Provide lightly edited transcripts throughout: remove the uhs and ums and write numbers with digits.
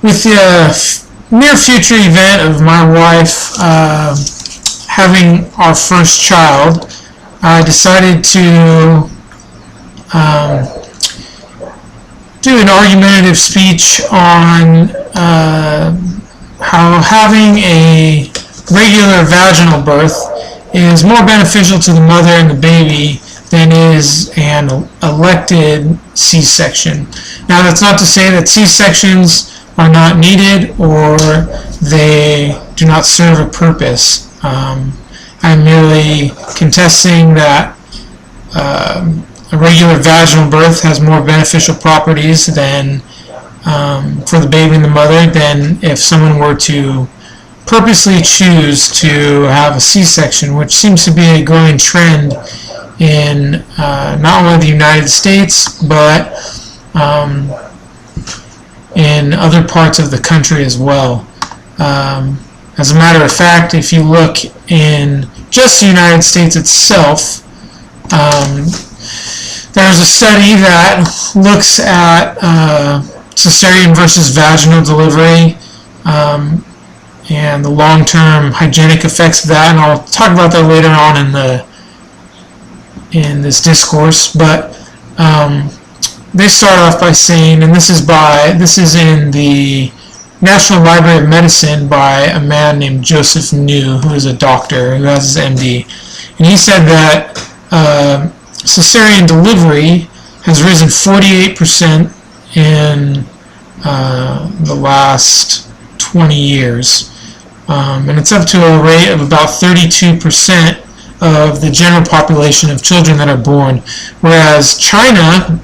with the near future event of my wife having our first child, I decided to do an argumentative speech on how having a regular vaginal birth is more beneficial to the mother and the baby than is an elected C-section. Now, that's not to say that C-sections are not needed or they do not serve a purpose. I'm merely contesting that a regular vaginal birth has more beneficial properties than for the baby and the mother than if someone were to purposely choose to have a C-section, which seems to be a growing trend in not only the United States but in other parts of the country as well. As a matter of fact, if you look in just the United States itself, there's a study that looks at cesarean versus vaginal delivery and the long-term hygienic effects of that, and I'll talk about that later on in this discourse. But they start off by saying, and this is in the National Library of Medicine by a man named Joseph New, who is a doctor who has his MD, and he said that cesarean delivery has risen 48% in the last 20 years, and it's up to a rate of about 32% of the general population of children that are born, whereas China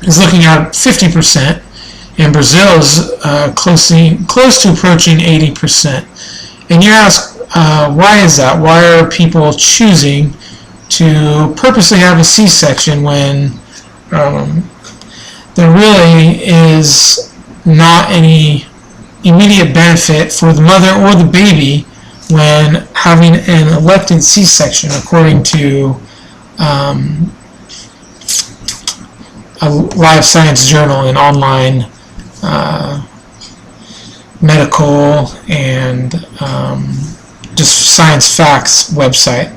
is looking at 50%, and Brazil is close to approaching 80%. And you ask, why is that? Why are people choosing to purposely have a C-section when there really is not any immediate benefit for the mother or the baby when having an elected C-section, according to a live science journal and online medical and just science facts website.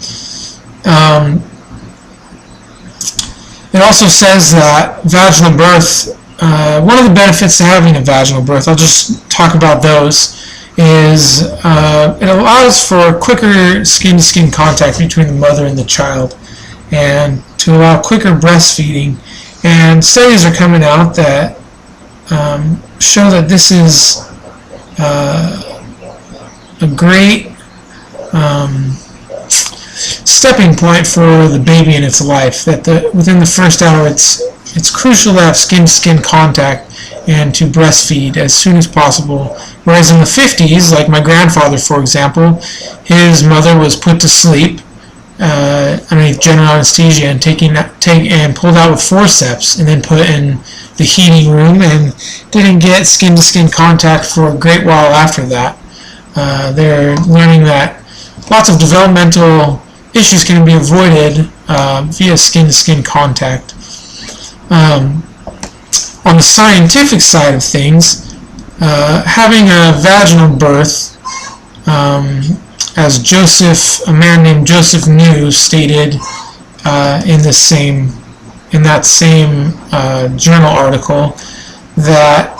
It also says that vaginal birth, one of the benefits to having a vaginal birth, I'll just talk about those, is it allows for quicker skin-to-skin contact between the mother and the child, and to allow quicker breastfeeding. And studies are coming out that show that this is a great stepping point for the baby in its life, that within the first hour it's crucial to have skin-to-skin contact and to breastfeed as soon as possible. Whereas in the 50s, like my grandfather, for example, his mother was put to sleep underneath general anesthesia and pulled out with forceps and then put in the heating room, and didn't get skin-to-skin contact for a great while after that. They're learning that lots of developmental issues can be avoided via skin-to-skin contact. On the scientific side of things, having a vaginal birth, as a man named Joseph New stated in that same journal article, that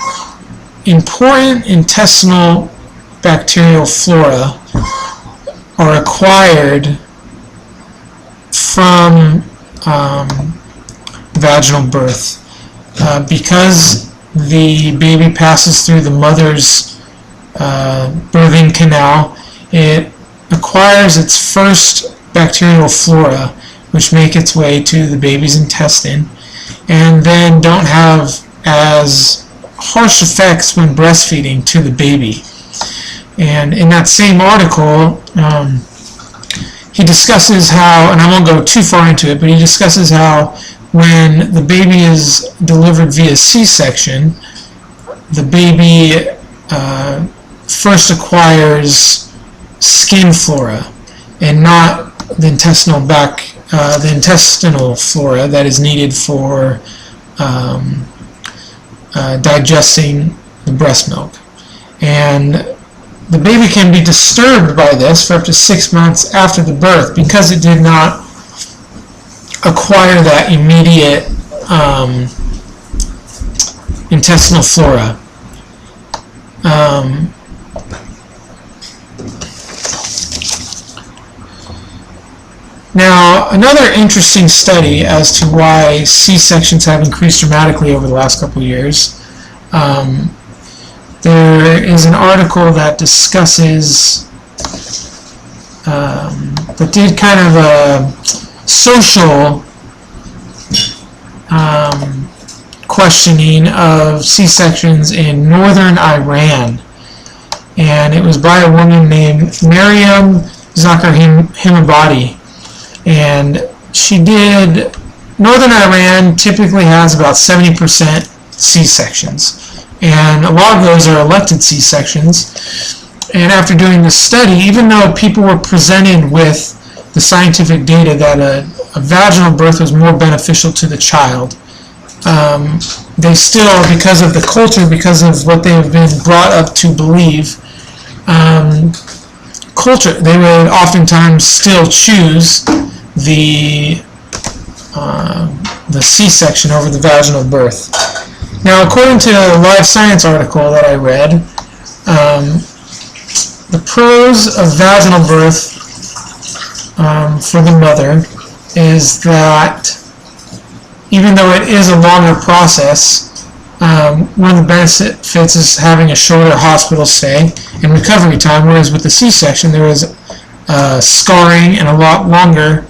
important intestinal bacterial flora are acquired from vaginal birth. Because the baby passes through the mother's birthing canal, it acquires its first bacterial flora, which make its way to the baby's intestine, and then don't have as harsh effects when breastfeeding to the baby. And in that same article, he discusses how, and I won't go too far into it, but he discusses how when the baby is delivered via C-section, the baby first acquires skin flora and not the intestinal flora that is needed for digesting the breast milk. And the baby can be disturbed by this for up to 6 months after the birth because it did not acquire that immediate intestinal flora. Now, another interesting study as to why C-sections have increased dramatically over the last couple of years. There is an article that discusses, that did kind of a social questioning of C-sections in northern Iran. And it was by a woman named Maryam Zakarhimabadi. And she did, northern Iran typically has about 70% C-sections. And a lot of those are elected C-sections. And after doing this study, even though people were presented with the scientific data that a vaginal birth was more beneficial to the child, they still, because of the culture, because of what they have been brought up to believe, they would oftentimes still choose the C-section over the vaginal birth. Now, according to a Live Science article that I read, the pros of vaginal birth for the mother is that even though it is a longer process, one of the benefits is having a shorter hospital stay and recovery time, whereas with the C-section there is scarring and a lot longer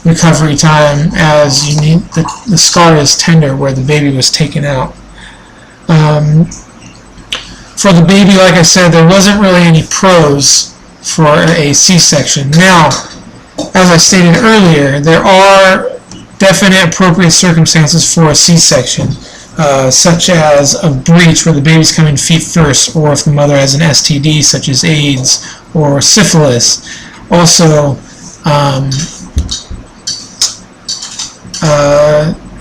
recovery time, as you need the scar is tender where the baby was taken out. For the baby, like I said, there wasn't really any pros for a C-section. Now, as I stated earlier, there are definite appropriate circumstances for a C-section, such as a breech where the baby's coming feet first, or if the mother has an STD such as AIDS or syphilis. Also,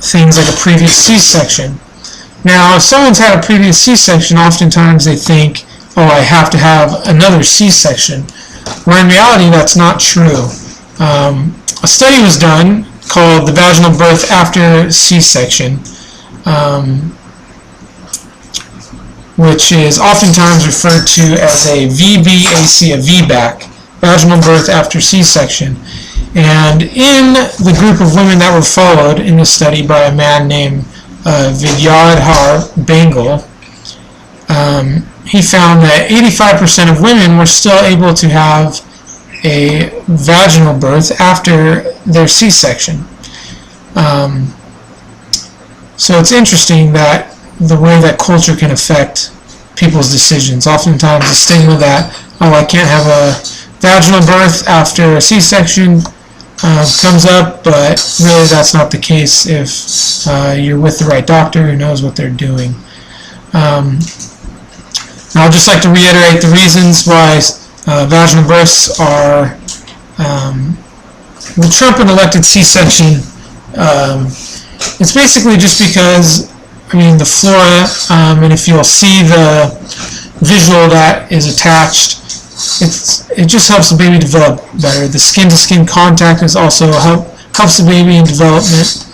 things like a previous C-section. Now, if someone's had a previous C-section, oftentimes they think, oh, I have to have another C-section, where in reality that's not true. A study was done called the vaginal birth after C-section, which is oftentimes referred to as a VBAC, a VBAC, vaginal birth after C-section. And in the group of women that were followed in the study by a man named Vidyadhar Bengal, he found that 85% of women were still able to have a vaginal birth after their C-section. So it's interesting that the way that culture can affect people's decisions. Oftentimes the stigma that, oh, I can't have a vaginal birth after a C-section comes up, but really that's not the case if you're with the right doctor who knows what they're doing. Now I'd just like to reiterate the reasons why vaginal births are will trump an elected C-section. It's basically just because, I mean, the flora, and if you'll see the visual that is attached, it just helps the baby develop better. The skin-to-skin contact is also helps the baby in development,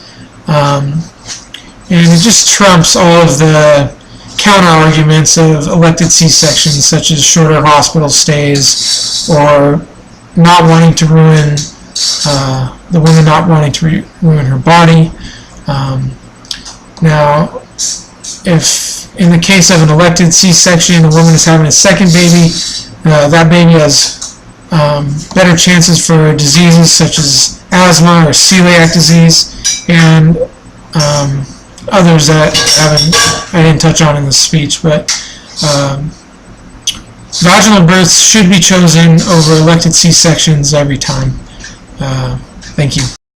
and it just trumps all of the counter-arguments of elected C-sections, such as shorter hospital stays or not wanting to ruin the woman not wanting to ruin her body. Now, if in the case of an elected C-section, a woman is having a second baby, that baby has better chances for diseases such as asthma or celiac disease and others that I didn't touch on in the speech. But vaginal births should be chosen over elected C-sections every time. Thank you.